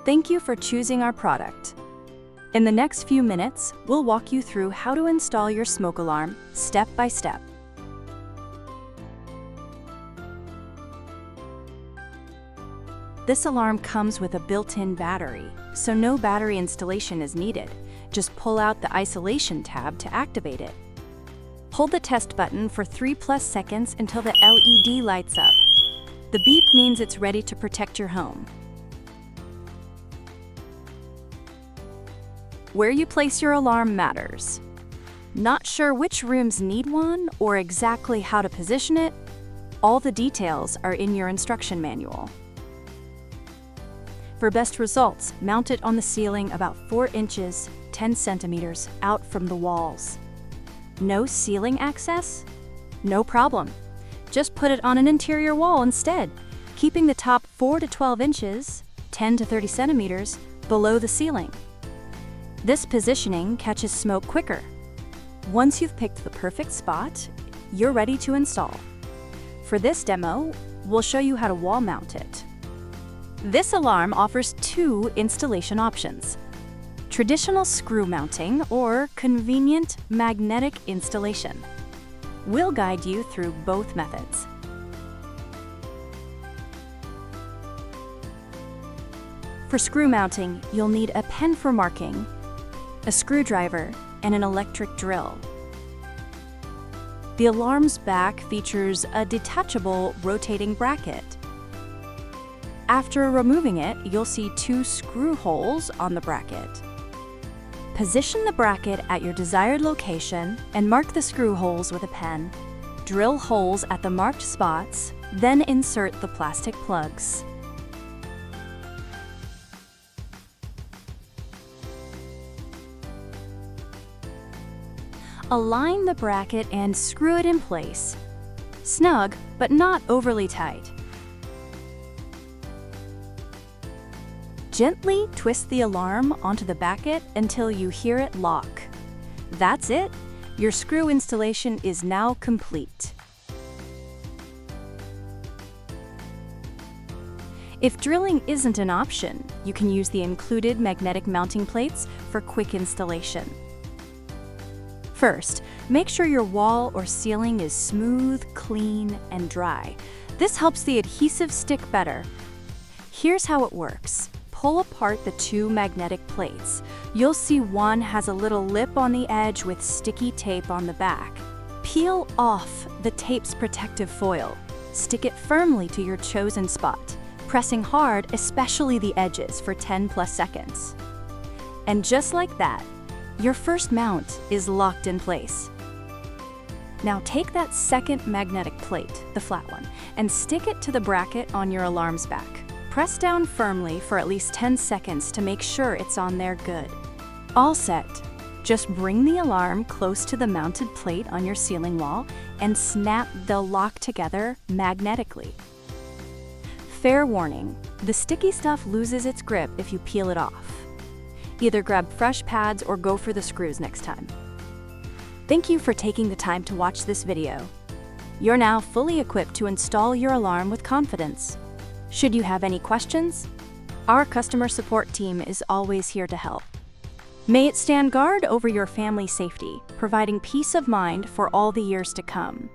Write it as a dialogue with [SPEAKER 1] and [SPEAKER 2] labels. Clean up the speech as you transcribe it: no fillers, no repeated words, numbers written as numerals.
[SPEAKER 1] Thank you for choosing our product. In the next few minutes, we'll walk you through how to install your smoke alarm step by step. This alarm comes with a built-in battery, so no battery installation is needed. Just pull out the isolation tab to activate it. Hold the test button for 3+ seconds until the LED lights up. The beep means it's ready to protect your home. Where you place your alarm matters. Not sure which rooms need one or exactly how to position it? All the details are in your instruction manual. For best results, mount it on the ceiling about 4 inches, 10 centimeters out from the walls. No ceiling access? No problem. Just put it on an interior wall instead, keeping the top 4 to 12 inches, 10 to 30 centimeters, below the ceiling. This positioning catches smoke quicker. Once you've picked the perfect spot, you're ready to install. For this demo, we'll show you how to wall mount it. This alarm offers 2 installation options: traditional screw mounting or convenient magnetic installation. We'll guide you through both methods. For screw mounting, you'll need a pen for marking, a screwdriver, and an electric drill. The alarm's back features a detachable rotating bracket. After removing it, you'll see 2 screw holes on the bracket. Position the bracket at your desired location and mark the screw holes with a pen. Drill holes at the marked spots, then insert the plastic plugs. Align the bracket and screw it in place. Snug, but not overly tight. Gently twist the alarm onto the bracket until you hear it lock. That's it. Your screw installation is now complete. If drilling isn't an option, you can use the included magnetic mounting plates for quick installation. First, make sure your wall or ceiling is smooth, clean, and dry. This helps the adhesive stick better. Here's how it works. Pull apart the 2 magnetic plates. You'll see one has a little lip on the edge with sticky tape on the back. Peel off the tape's protective foil. Stick it firmly to your chosen spot, pressing hard, especially the edges, for 10+ seconds. And just like that, your first mount is locked in place. Now take that second magnetic plate, the flat one, and stick it to the bracket on your alarm's back. Press down firmly for at least 10 seconds to make sure it's on there good. All set. Just bring the alarm close to the mounted plate on your ceiling wall and snap the lock together magnetically. Fair warning, the sticky stuff loses its grip if you peel it off. Either grab fresh pads or go for the screws next time. Thank you for taking the time to watch this video. You're now fully equipped to install your alarm with confidence. Should you have any questions, our customer support team is always here to help. May it stand guard over your family's safety, providing peace of mind for all the years to come.